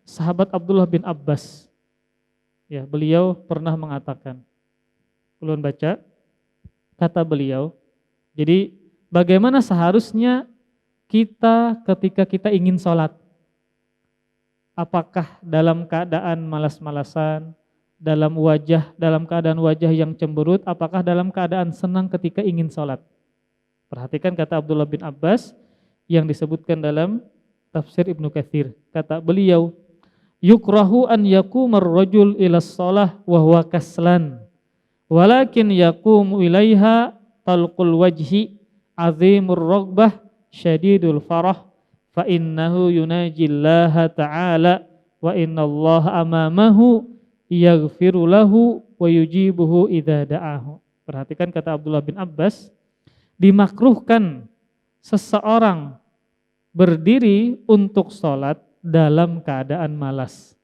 sahabat Abdullah bin Abbas. Ya, beliau pernah mengatakan, ulun baca, kata beliau, jadi bagaimana seharusnya kita ketika kita ingin sholat? Apakah dalam keadaan malas-malasan, dalam keadaan wajah yang cemberut, apakah dalam keadaan senang ketika ingin sholat? Perhatikan kata Abdullah bin Abbas yang disebutkan dalam tafsir Ibnu Katsir. Kata beliau, yukrahu an yakumar rajul ila shalah wa huwa kaslan, walakin yakumu ilaiha talqul wajhi azimur raghbah syadidul farah fa innahu yunajillaha ta'ala wa innallaha amamahu yaghfiru lahu wa yujibuhu idza da'ahu. Perhatikan kata Abdullah bin Abbas, dimakruhkan seseorang berdiri untuk sholat dalam keadaan malas.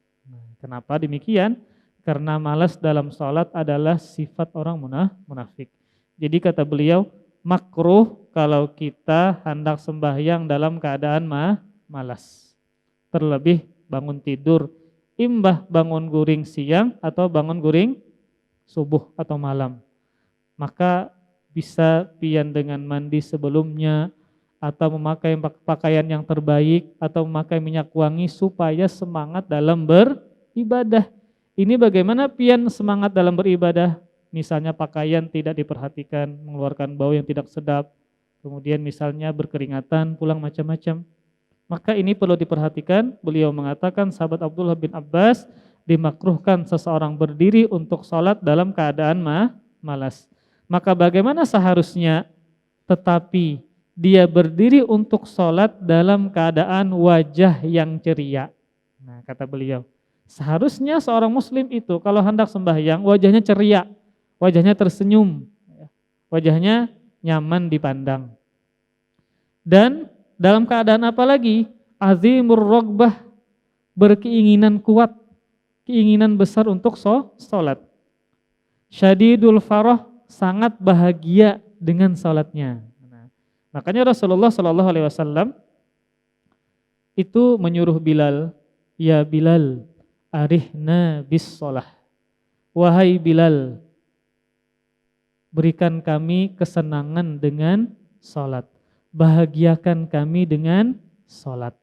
Kenapa demikian? Karena malas dalam sholat adalah sifat orang munafik. Jadi kata beliau, makruh kalau kita hendak sembahyang dalam keadaan malas. Terlebih bangun tidur, imbah bangun guring siang atau bangun guring subuh atau malam. Maka bisa pian dengan mandi sebelumnya atau memakai pakaian yang terbaik atau memakai minyak wangi supaya semangat dalam beribadah. Ini bagaimana pian semangat dalam beribadah? Misalnya pakaian tidak diperhatikan, mengeluarkan bau yang tidak sedap, kemudian misalnya berkeringatan, pulang macam-macam. Maka ini perlu diperhatikan. Beliau mengatakan, sahabat Abdullah bin Abbas, dimakruhkan seseorang berdiri untuk sholat dalam keadaan malas. Maka bagaimana seharusnya? Tetapi dia berdiri untuk sholat dalam keadaan wajah yang ceria. Nah, kata beliau, seharusnya seorang muslim itu kalau hendak sembahyang wajahnya ceria, wajahnya tersenyum, wajahnya nyaman dipandang. Dan dalam keadaan apa lagi? Azimur raghbah, berkeinginan kuat, keinginan besar untuk sholat. Syadidul farah, sangat bahagia dengan sholatnya. Nah, makanya Rasulullah SAW itu menyuruh Bilal, ya Bilal, arihna bis sholah. Wahai Bilal, berikan kami kesenangan dengan sholat, bahagiakan kami dengan sholat.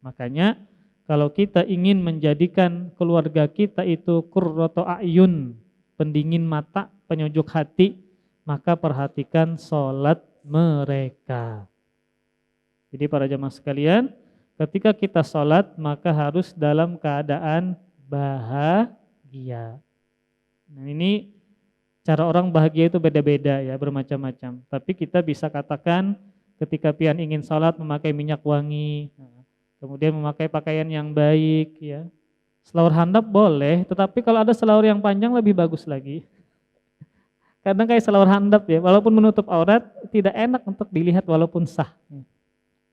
Makanya kalau kita ingin menjadikan keluarga kita itu qurratu a'yun, pendingin mata, penyejuk hati, maka perhatikan sholat mereka. Jadi para jamaah sekalian, ketika kita sholat maka harus dalam keadaan bahagia. Nah, ini cara orang bahagia itu beda-beda ya, bermacam-macam. Tapi kita bisa katakan ketika pian ingin sholat memakai minyak wangi, kemudian memakai pakaian yang baik ya. Selaur handap boleh, tetapi kalau ada selaur yang panjang lebih bagus lagi. Kadang kayak selaur handap ya, walaupun menutup aurat tidak enak untuk dilihat walaupun sah.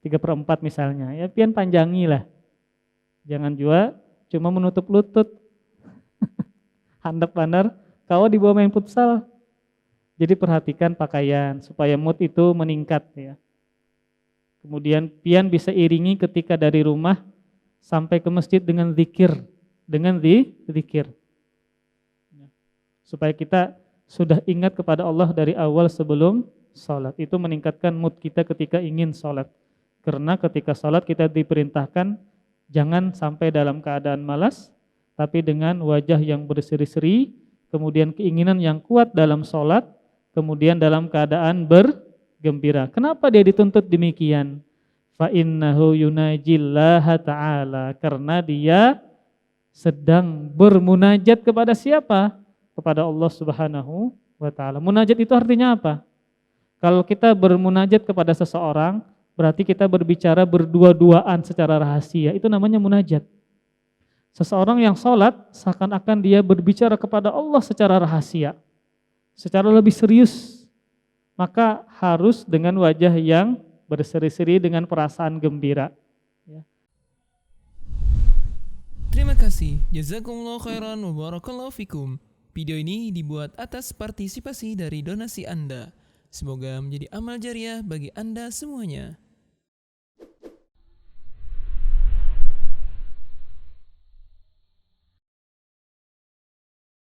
3/4 misalnya, ya pian panjangilah. Jangan juga cuma menutup lutut. Handap benar, kau dibawa main futsal. Jadi perhatikan pakaian supaya mood itu meningkat ya. Kemudian pian bisa iringi ketika dari rumah sampai ke masjid dengan zikir, zikir. Supaya kita sudah ingat kepada Allah dari awal sebelum sholat. Itu meningkatkan mood kita ketika ingin sholat. Karena ketika sholat kita diperintahkan jangan sampai dalam keadaan malas, tapi dengan wajah yang berseri-seri, kemudian keinginan yang kuat dalam sholat, kemudian dalam keadaan bergembira. Kenapa dia dituntut demikian? Fa innahu yunajillaha ta'ala, karena dia sedang bermunajat kepada siapa? Kepada Allah Subhanahu wa ta'ala. Munajat itu artinya apa? Kalau kita bermunajat kepada seseorang, berarti kita berbicara berdua-duaan secara rahasia. Itu namanya munajat. Seseorang yang sholat seakan-akan dia berbicara kepada Allah secara rahasia, secara lebih serius. Maka harus dengan wajah yang berseri-seri dengan perasaan gembira. Terima kasih. Jazakumullah khairan wa barakallahu fikum. Video ini dibuat atas partisipasi dari donasi Anda. Semoga menjadi amal jariah bagi Anda semuanya.